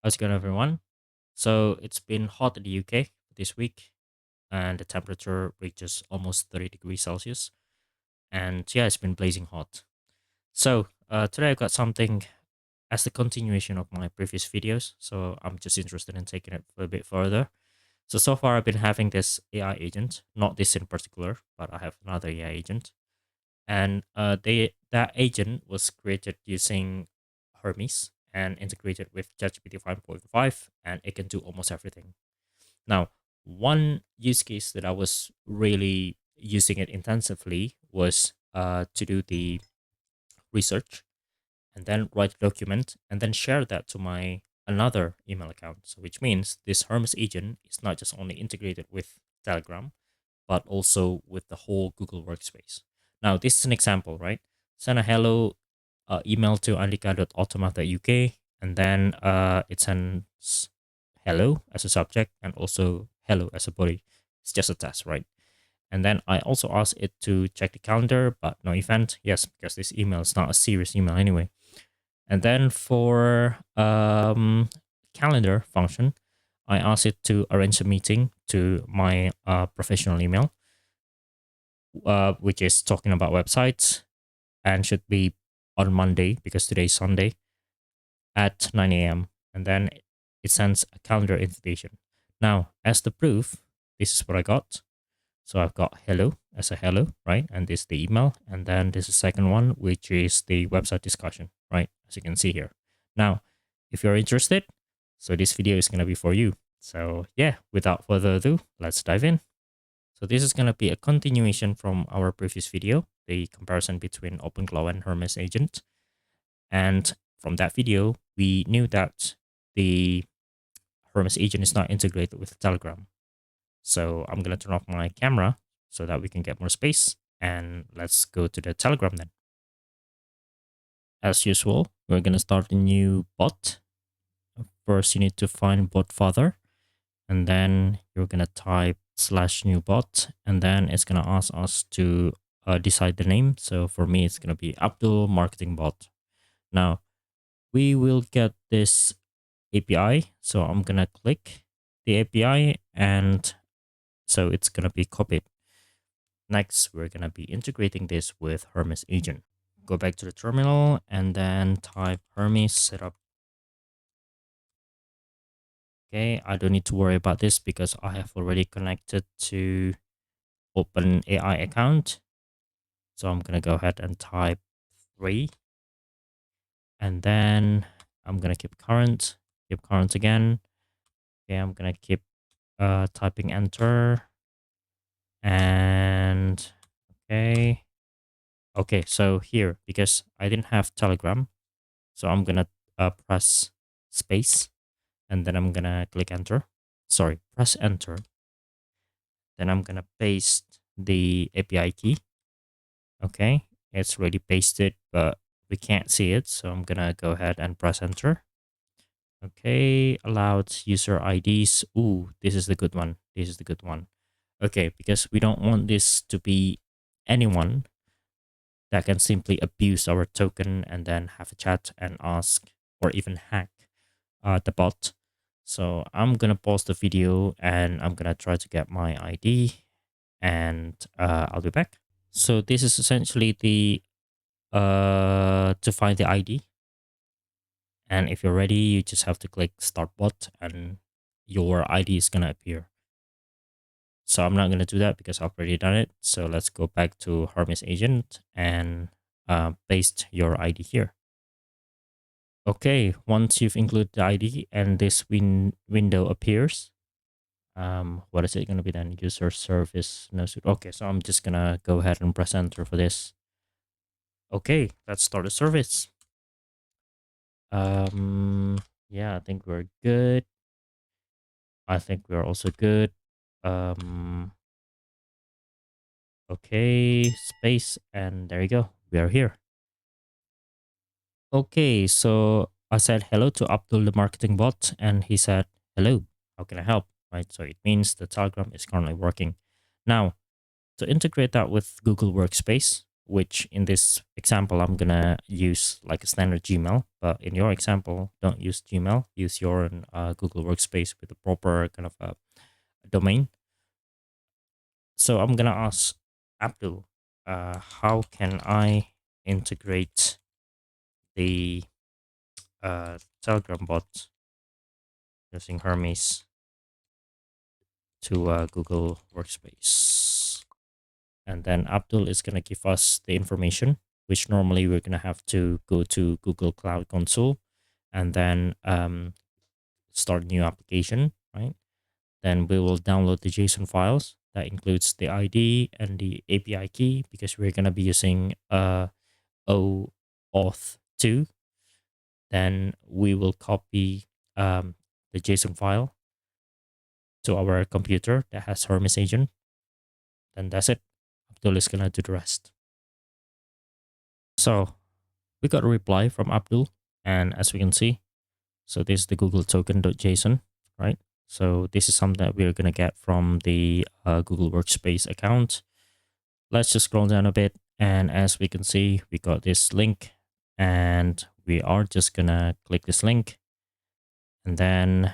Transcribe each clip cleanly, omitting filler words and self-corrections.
How's it going, everyone? So it's been hot in the UK this week, and the temperature reaches almost 30 degrees Celsius. And yeah, it's been blazing hot. So today I've got something as the continuation of my previous videos. So I'm just interested in taking it a bit further. So far I've been having this AI agent, not this in particular, but I have another AI agent. And that agent was created using Hermes and integrated with ChatGPT 5.5, and it can do almost everything. Now, one use case that I was really using it intensively was to do the research and then write a document and then share that to my another email account. So, which means this Hermes agent is not just only integrated with Telegram, but also with the whole Google Workspace. Now, this is an example, right? Send a hello email to andika.automat.uk, and then it sends hello as a subject and also hello as a body. It's just a test, right? And then I also asked it to check the calendar, but no event. Yes, because this email is not a serious email anyway. And then for calendar function, I asked it to arrange a meeting to my professional email, which is talking about websites and should be on Monday because today is Sunday at 9 a.m. And then it sends a calendar invitation. Now, as the proof, this is what I got. So I've got hello as a hello, right? And this is the email. And then this is the second one, which is the website discussion, right? As you can see here. Now, if you're interested, so this video is going to be for you. So yeah, without further ado, let's dive in. So this is going to be a continuation from our previous video, the comparison between OpenClaw and Hermes agent. And from that video, we knew that the Hermes agent is not integrated with Telegram. So I'm going to turn off my camera so that we can get more space. And let's go to the Telegram then. As usual, we're going to start a new bot. First, you need to find bot father. And then you're going to type /new bot. And then it's going to ask us to decide the name. So for me, it's going to be Abdul Marketing Bot. Now, we will get this API. So I'm going to click the API and so it's going to be copied. Next, we're going to be integrating this with Hermes agent. Go back to the terminal and then type Hermes setup. Okay, I don't need to worry about this because I have already connected to OpenAI account. So I'm going to go ahead and type 3. And then I'm going to keep current again. Okay, I'm going to keep typing enter. And okay. Okay, so here, because I didn't have Telegram, so I'm going to press space and then I'm going to click enter. Sorry, press enter. Then I'm going to paste the API key. Okay, it's already pasted, but we can't see it. So I'm going to go ahead and press enter. Okay, allowed user IDs. Ooh, this is the good one. This is the good one. Okay, because we don't want this to be anyone that can simply abuse our token and then have a chat and ask or even hack the bot. So I'm going to pause the video and I'm going to try to get my ID and I'll be back. So this is essentially the to find the ID. And if you're ready, you just have to click start bot and your ID is going to appear. So I'm not going to do that because I've already done it. So let's go back to Hermes agent and paste your ID here. Okay, once you've included the ID and this window appears, what is it going to be then? User service, no suit. Okay, so I'm just going to go ahead and press enter for this. Okay, let's start the service. Yeah, I think we're good. I think we're also good. Okay, space, and there you go. We are here. Okay, so I said hello to Abdul, the marketing bot, and he said, hello, how can I help? Right, so it means the Telegram is currently working. Now, to integrate that with Google Workspace, which in this example, I'm gonna use like a standard Gmail, but in your example, don't use Gmail, use your Google Workspace with a proper kind of a domain. So I'm gonna ask Abdul, how can I integrate the Telegram bot using Hermes to Google Workspace? And then Abdul is going to give us the information, which normally we're going to have to go to Google Cloud Console and then start a new application, right? Then we will download the JSON files. That includes the ID and the API key because we're going to be using OAuth 2. Then we will copy the JSON file to our computer that has Hermes agent. Then that's it. Abdul is going to do the rest. So we got a reply from Abdul, and as we can see, so this is the Google token.json, right? So this is something that we're gonna get from the Google Workspace account. Let's just scroll down a bit, and as we can see, we got this link, and we are just gonna click this link, and then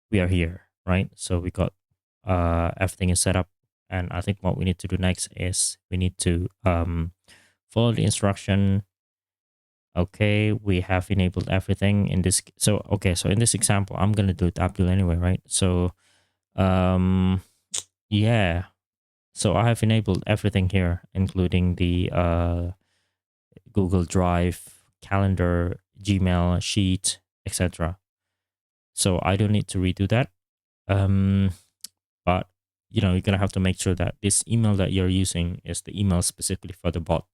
we are here, right? So we got everything is set up, and I think what we need to do next is we need to follow the instruction. Okay, we have enabled everything in this. So, okay, so in this example, I'm going to do it Abdul anyway, right? So, yeah. So I have enabled everything here, including the Google Drive, calendar, Gmail, Sheet, etc. So I don't need to redo that. But you know, you're gonna have to make sure that this email that you're using is the email specifically for the bot,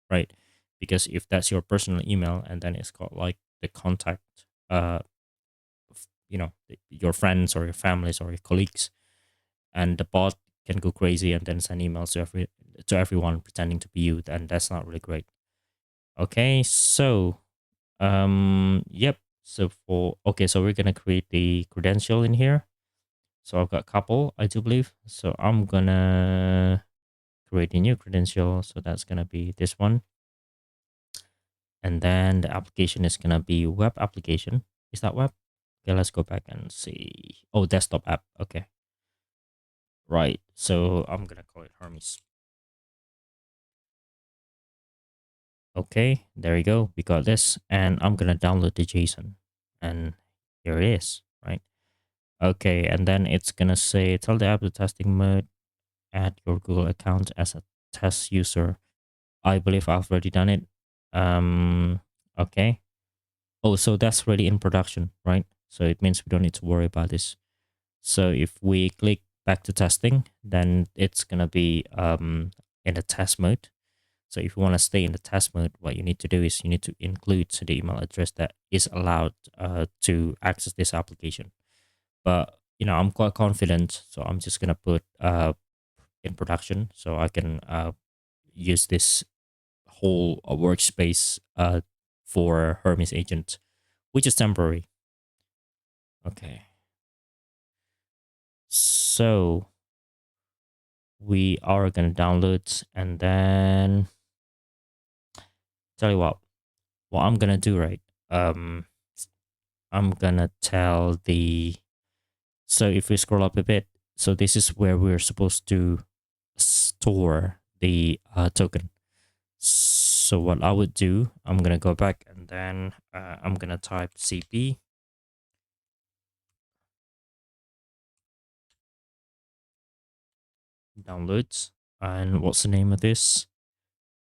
right? Because if that's your personal email and then it's got like the contact, you know, your friends or your families or your colleagues, and the bot can go crazy and then send emails to everyone pretending to be you, and that's not really great. Okay, so yep. So so we're gonna create the credential in here. So I've got a couple, I do believe. So I'm gonna create a new credential. So that's gonna be this one. And then the application is gonna be web application. Is that web? Okay, let's go back and see. Oh, desktop app. Okay. Right. So I'm gonna call it Hermes. Okay, there you go. We got this. And I'm gonna download the JSON. And here it is, right? Okay, and then it's gonna say tell the app to testing mode, add your Google account as a test user. I believe I've already done it. Okay. Oh, so that's already in production, right? So it means we don't need to worry about this. So if we click back to testing, then it's gonna be in the test mode. So if you want to stay in the test mode, what you need to do is you need to include the email address that is allowed to access this application. But you know, I'm quite confident, so I'm just gonna put in production, so I can use this whole workspace for Hermes agent, which is temporary. Okay. So we are going to download, and then tell you what I'm going to do, right? I'm going to tell the, so if we scroll up a bit, so this is where we're supposed to store the token. So what I would do, I'm going to go back and then I'm going to type CP downloads. And what's the name of this?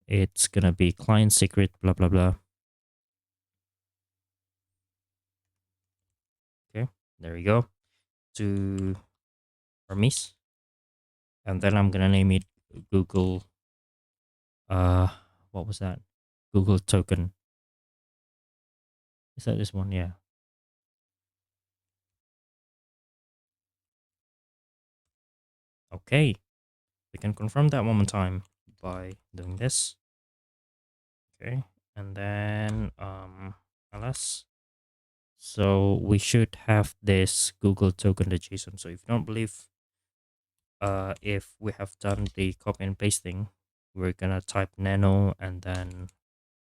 It's going to be client secret, blah, blah, blah. Okay, there we go. To Hermes. And then I'm going to name it Google, what was that? Google token. Is that this one? Yeah. Okay. We can confirm that one more time by doing this. Okay. And then ls. So we should have this Google token.json. So if you don't believe if we have done the copy and pasting, we're gonna type nano and then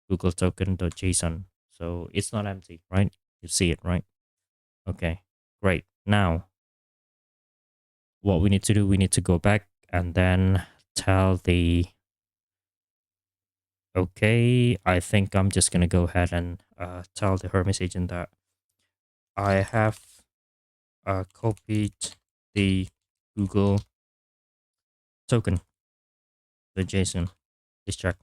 Google token.json. So it's not empty, right? You see it, right? Okay, great. Now, what we need to do, we need to go back and then tell the, okay, I think I'm just going to go ahead and tell the Hermes agent that I have copied the Google token, the JSON. Please check.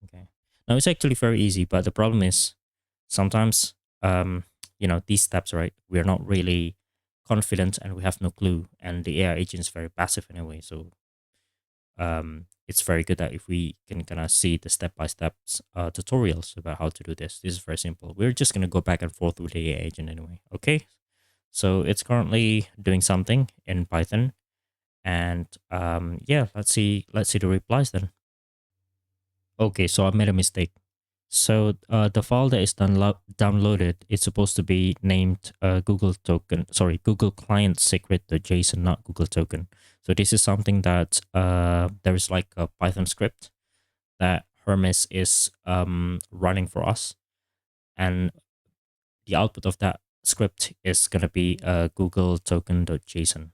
Okay. Now it's actually very easy, but the problem is sometimes, these steps, right? We're not really confident and we have no clue. And the AI agent is very passive anyway. So it's very good that if we can kind of see the step-by-step tutorials about how to do this. This is very simple. We're just going to go back and forth with the AI agent anyway. Okay. So it's currently doing something in Python. And yeah, let's see the replies then. Okay, so I made a mistake. So the file that is downloaded is supposed to be named Google client secret.json, not Google token. So this is something that there is like a Python script that Hermes is running for us, and the output of that script is gonna be Google token.json.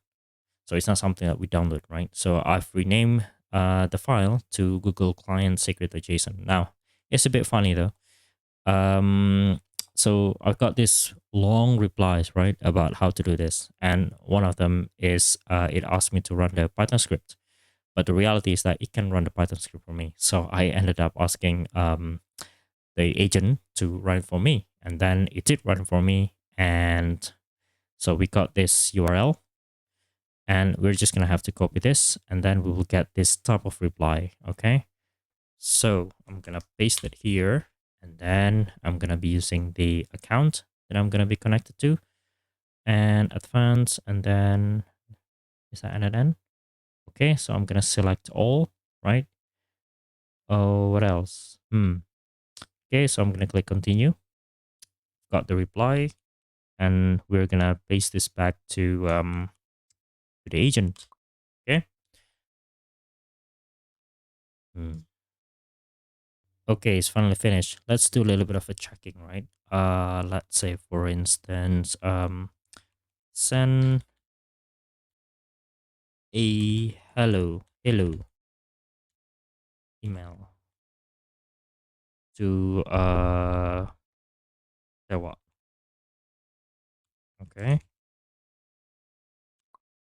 So it's not something that we download, right? So I've renamed the file to Google client secret.json. Now it's a bit funny though. So I've got this long replies, right, about how to do this. And one of them is it asked me to run the Python script. But the reality is that it can run the Python script for me. So I ended up asking the agent to run it for me. And then it did run it for me. And so we got this URL. And we're just going to have to copy this. And then we will get this type of reply, okay? So I'm going to paste it here. And then I'm going to be using the account that I'm going to be connected to. And advanced. And then, is that NNN? Okay, so I'm going to select all, right? Oh, what else? Okay, so I'm going to click continue. Got the reply. And we're going to paste this back to the agent. Okay. Okay, it's finally finished. Let's do a little bit of a checking, right? Let's say, for instance, send a hello email to say what? Okay.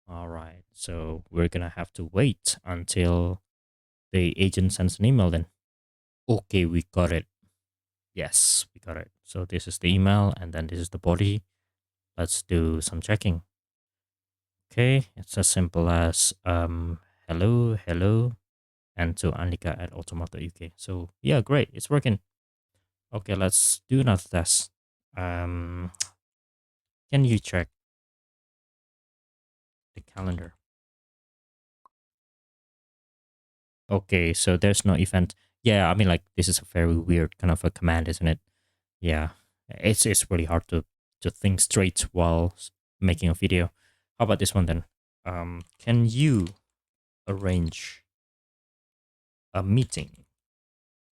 All right. So we're gonna have to wait until the agent sends an email then. Okay, we got it. Yes, we got it. So this is the email and then this is the body. Let's do some checking. Okay, it's as simple as hello and to Annika at automat.uk. So yeah, great, it's working. Okay, let's do another test. Can you check the calendar? Okay, so there's no event. Yeah, I mean, like, this is a very weird kind of a command, isn't it? Yeah, it's really hard to think straight while making a video. How about this one then? Can you arrange a meeting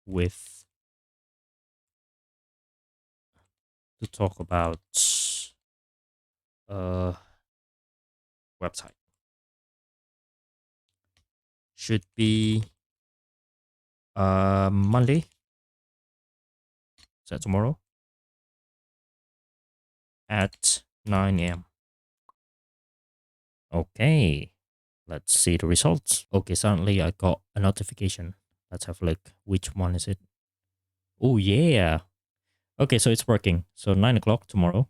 with to talk about website? Should be Monday. Is that tomorrow? At 9 a.m. Okay, let's see the results. Okay, suddenly I got a notification. Let's have a look. Which one is it? Oh, yeah. Okay, so it's working. So 9 o'clock tomorrow.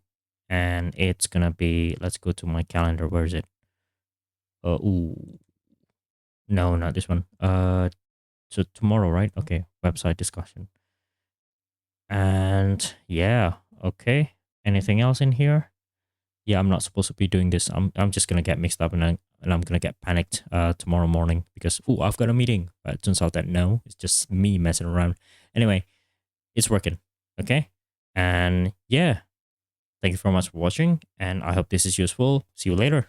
And it's gonna be, let's go to my calendar. Where is it? Ooh. No, not this one. So tomorrow, right? Okay, website discussion. And yeah, okay. Anything else in here? Yeah, I'm not supposed to be doing this. I'm just gonna get mixed up and I'm gonna get panicked tomorrow morning because I've got a meeting. But it turns out that no, it's just me messing around. Anyway, it's working. Okay. And yeah, thank you very much for watching, and I hope this is useful. See you later.